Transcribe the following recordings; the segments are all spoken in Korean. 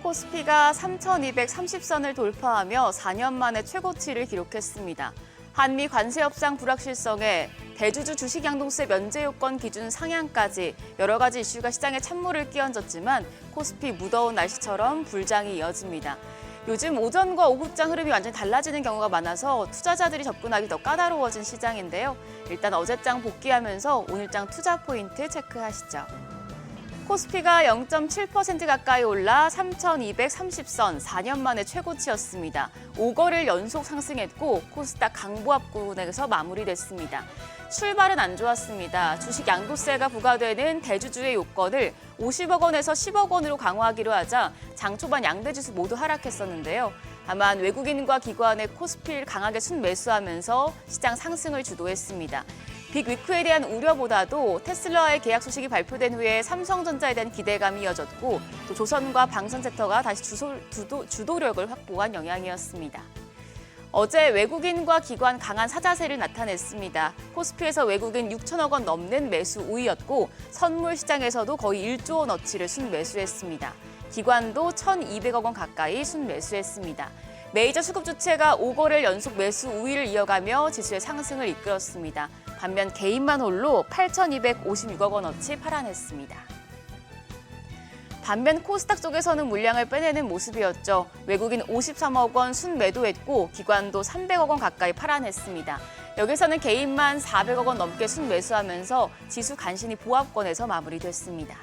코스피가 3,230선을 돌파하며 4년 만에 최고치를 기록했습니다. 한미 관세 협상 불확실성에 대주주 주식 양도세 면제 요건 기준 상향까지 여러 가지 이슈가 시장에 찬물을 끼얹었지만 코스피 무더운 날씨처럼 불장이 이어집니다. 요즘 오전과 오후장 흐름이 완전히 달라지는 경우가 많아서 투자자들이 접근하기 더 까다로워진 시장인데요. 일단 어제장 복귀하면서 오늘장 투자 포인트 체크하시죠. 코스피가 0.7% 가까이 올라 3,230선 4년 만에 최고치였습니다. 5거래일 연속 상승했고 코스닥 강보합 구간에서 마무리됐습니다. 출발은 안 좋았습니다. 주식 양도세가 부과되는 대주주의 요건을 50억 원에서 10억 원으로 강화하기로 하자 장 초반 양대지수 모두 하락했었는데요. 다만 외국인과 기관의 코스피를 강하게 순매수하면서 시장 상승을 주도했습니다. 빅위크에 대한 우려보다도 테슬라의 계약 소식이 발표된 후에 삼성전자에 대한 기대감이 이어졌고 또 조선과 방산 섹터가 다시 주도력을 확보한 영향이었습니다. 어제 외국인과 기관 강한 사자세를 나타냈습니다. 코스피에서 외국인 6천억 원 넘는 매수 우위였고 선물 시장에서도 거의 1조 원어치를 순매수했습니다. 기관도 1,200억 원 가까이 순매수했습니다. 메이저 수급 주체가 5거래일 연속 매수 우위를 이어가며 지수의 상승을 이끌었습니다. 반면 개인만 홀로 8,256억 원어치 팔아냈습니다. 반면 코스닥 쪽에서는 물량을 빼내는 모습이었죠. 외국인 53억 원 순매도했고 기관도 300억 원 가까이 팔아냈습니다. 여기서는 개인만 400억 원 넘게 순매수하면서 지수 간신히 보합권에서 마무리됐습니다.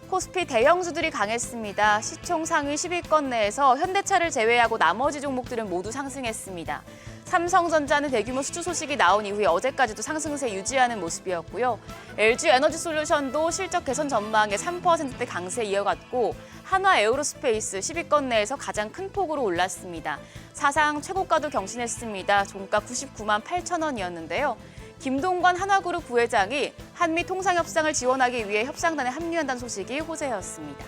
코스피 대형주들이 강했습니다. 시총 상위 10위권 내에서 현대차를 제외하고 나머지 종목들은 모두 상승했습니다. 삼성전자는 대규모 수주 소식이 나온 이후에 어제까지도 상승세 유지하는 모습이었고요. LG에너지솔루션도 실적 개선 전망에 3%대 강세 이어갔고 한화에어로스페이스 10위권 내에서 가장 큰 폭으로 올랐습니다. 사상 최고가도 경신했습니다. 종가 99만 8천 원이었는데요. 김동관 한화그룹 부회장이 한미 통상협상을 지원하기 위해 협상단에 합류한다는 소식이 호재였습니다.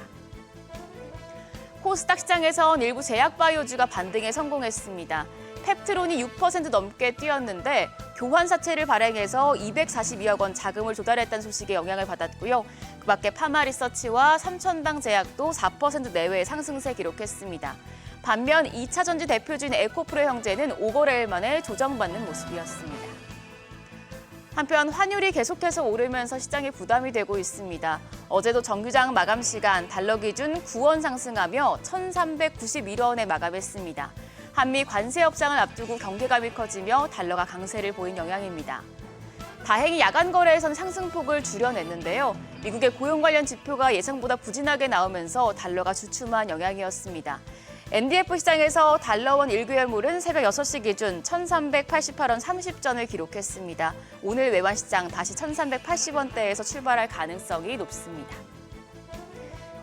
코스닥 시장에선 일부 제약바이오주가 반등에 성공했습니다. 펩트론이 6% 넘게 뛰었는데 교환사채를 발행해서 242억 원 자금을 조달했다는 소식에 영향을 받았고요. 그 밖에 파마리서치와 삼천당 제약도 4% 내외의 상승세 기록했습니다. 반면 2차전지 대표주인 에코프로 형제는 5거래일 만에 조정받는 모습이었습니다. 한편 환율이 계속해서 오르면서 시장에 부담이 되고 있습니다. 어제도 정규장 마감 시간 달러 기준 9원 상승하며 1,391원에 마감했습니다. 한미 관세 협상을 앞두고 경계감이 커지며 달러가 강세를 보인 영향입니다. 다행히 야간 거래에서는 상승폭을 줄여냈는데요. 미국의 고용 관련 지표가 예상보다 부진하게 나오면서 달러가 주춤한 영향이었습니다. NDF 시장에서 달러원 1교열물은 새벽 6시 기준 1,388원 30전을 기록했습니다. 오늘 외환시장 다시 1,380원대에서 출발할 가능성이 높습니다.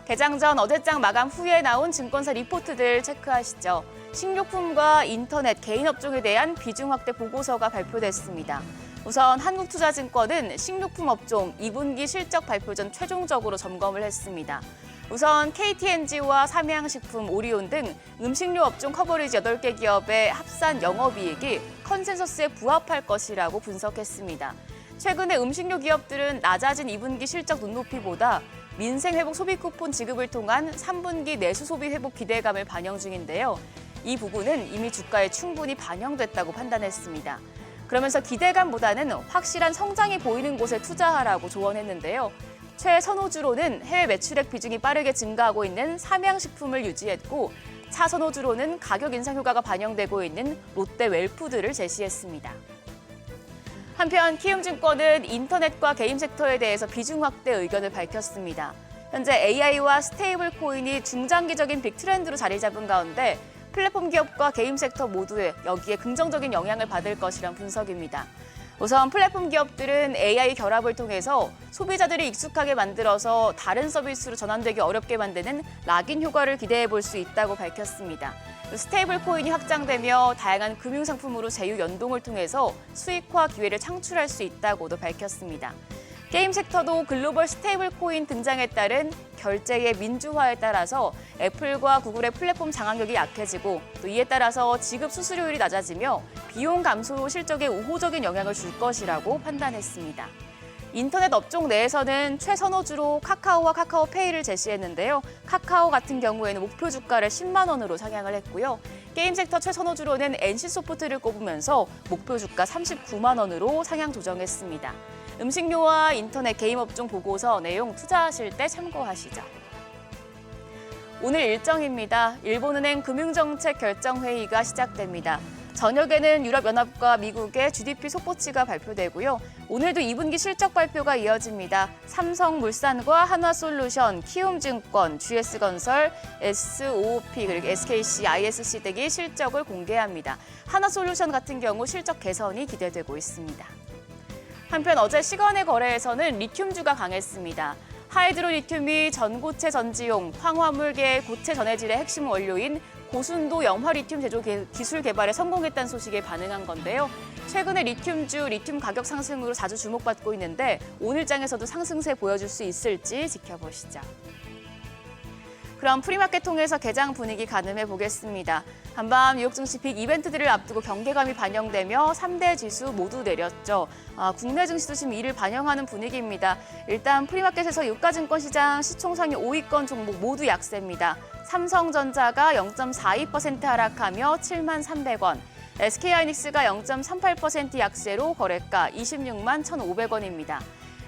개장 전 어제장 마감 후에 나온 증권사 리포트들 체크하시죠. 식료품과 인터넷, 개인 업종에 대한 비중 확대 보고서가 발표됐습니다. 우선 한국투자증권은 식료품 업종 2분기 실적 발표 전 최종적으로 점검을 했습니다. 우선 KT&G와 삼양식품, 오리온 등 음식료 업종 커버리지 8개 기업의 합산 영업이익이 컨센서스에 부합할 것이라고 분석했습니다. 최근에 음식료 기업들은 낮아진 2분기 실적 눈높이보다 민생회복 소비 쿠폰 지급을 통한 3분기 내수 소비 회복 기대감을 반영 중인데요. 이 부분은 이미 주가에 충분히 반영됐다고 판단했습니다. 그러면서 기대감보다는 확실한 성장이 보이는 곳에 투자하라고 조언했는데요. 최선호주로는 해외 매출액 비중이 빠르게 증가하고 있는 삼양식품을 유지했고 차선호주로는 가격 인상 효과가 반영되고 있는 롯데 웰푸드를 제시했습니다. 한편 키움증권은 인터넷과 게임 섹터에 대해서 비중 확대 의견을 밝혔습니다. 현재 AI와 스테이블 코인이 중장기적인 빅 트렌드로 자리 잡은 가운데 플랫폼 기업과 게임 섹터 모두에 여기에 긍정적인 영향을 받을 것이란 분석입니다. 우선 플랫폼 기업들은 AI 결합을 통해서 소비자들이 익숙하게 만들어서 다른 서비스로 전환되기 어렵게 만드는 락인 효과를 기대해 볼 수 있다고 밝혔습니다. 스테이블 코인이 확장되며 다양한 금융상품으로 제휴 연동을 통해서 수익화 기회를 창출할 수 있다고도 밝혔습니다. 게임 섹터도 글로벌 스테이블 코인 등장에 따른 결제의 민주화에 따라서 애플과 구글의 플랫폼 장악력이 약해지고 또 이에 따라서 지급 수수료율이 낮아지며 비용 감소로 실적에 우호적인 영향을 줄 것이라고 판단했습니다. 인터넷 업종 내에서는 최선호주로 카카오와 카카오페이를 제시했는데요. 카카오 같은 경우에는 목표 주가를 10만 원으로 상향을 했고요. 게임 섹터 최선호주로는 NC소프트를 꼽으면서 목표 주가 39만 원으로 상향 조정했습니다. 음식료와 인터넷 게임 업종 보고서 내용 투자하실 때 참고하시죠. 오늘 일정입니다. 일본은행 금융정책 결정회의가 시작됩니다. 저녁에는 유럽연합과 미국의 GDP 속보치가 발표되고요. 오늘도 2분기 실적 발표가 이어집니다. 삼성물산과 한화솔루션, 키움증권, GS건설, SOP, 그리고 SKC, ISC 등이 실적을 공개합니다. 한화솔루션 같은 경우 실적 개선이 기대되고 있습니다. 한편 어제 시간의 거래에서는 리튬주가 강했습니다. 하이드로 리튬이 전고체 전지용, 황화물계 고체 전해질의 핵심 원료인 고순도 염화 리튬 제조 기술 개발에 성공했다는 소식에 반응한 건데요. 최근에 리튬주, 리튬 가격 상승으로 자주 주목받고 있는데 오늘 장에서도 상승세 보여줄 수 있을지 지켜보시죠. 그럼 프리마켓 통해서 개장 분위기 가늠해 보겠습니다. 한밤 뉴욕 증시 빅 이벤트들을 앞두고 경계감이 반영되며 3대 지수 모두 내렸죠. 국내 증시도 지금 이를 반영하는 분위기입니다. 일단 프리마켓에서 유가증권 시장 시총상위 5위권 종목 모두 약세입니다. 삼성전자가 0.42% 하락하며 7만 300원, SK하이닉스가 0.38% 약세로 거래가 26만 1,500원입니다.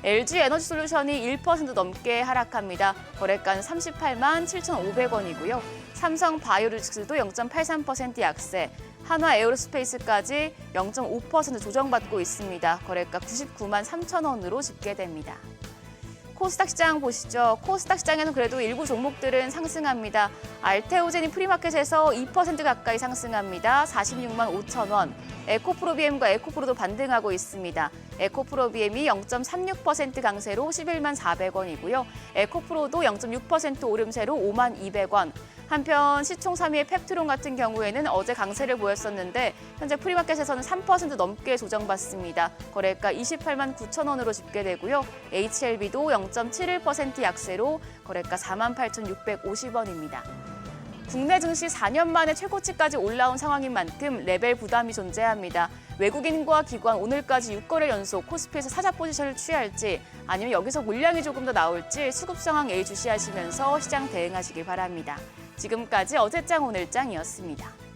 LG에너지솔루션이 1% 넘게 하락합니다. 거래가는 38만 7,500원이고요. 삼성바이오로직스도 0.83% 약세, 한화에어로스페이스까지 0.5% 조정받고 있습니다. 거래가 99만 3,000원으로 집계됩니다. 코스닥 시장 보시죠. 코스닥 시장에는 그래도 일부 종목들은 상승합니다. 알테오젠이 프리마켓에서 2% 가까이 상승합니다. 46만 5천 원. 에코프로비엠과 에코프로도 반등하고 있습니다. 에코프로비엠이 0.36% 강세로 11만 400원이고요. 에코프로도 0.6% 오름세로 5만 200원. 한편 시총 3위의 펩트론 같은 경우에는 어제 강세를 보였었는데 현재 프리마켓에서는 3% 넘게 조정받습니다. 거래가 28만 9천 원으로 집계되고요. HLB도 0.71% 약세로 거래가 4만 8,650원입니다. 국내 증시 4년 만에 최고치까지 올라온 상황인 만큼 레벨 부담이 존재합니다. 외국인과 기관 오늘까지 6거래 연속 코스피에서 사자 포지션을 취할지 아니면 여기서 물량이 조금 더 나올지 수급 상황 예의주시하시면서 시장 대응하시길 바랍니다. 지금까지 어제장 오늘장이었습니다.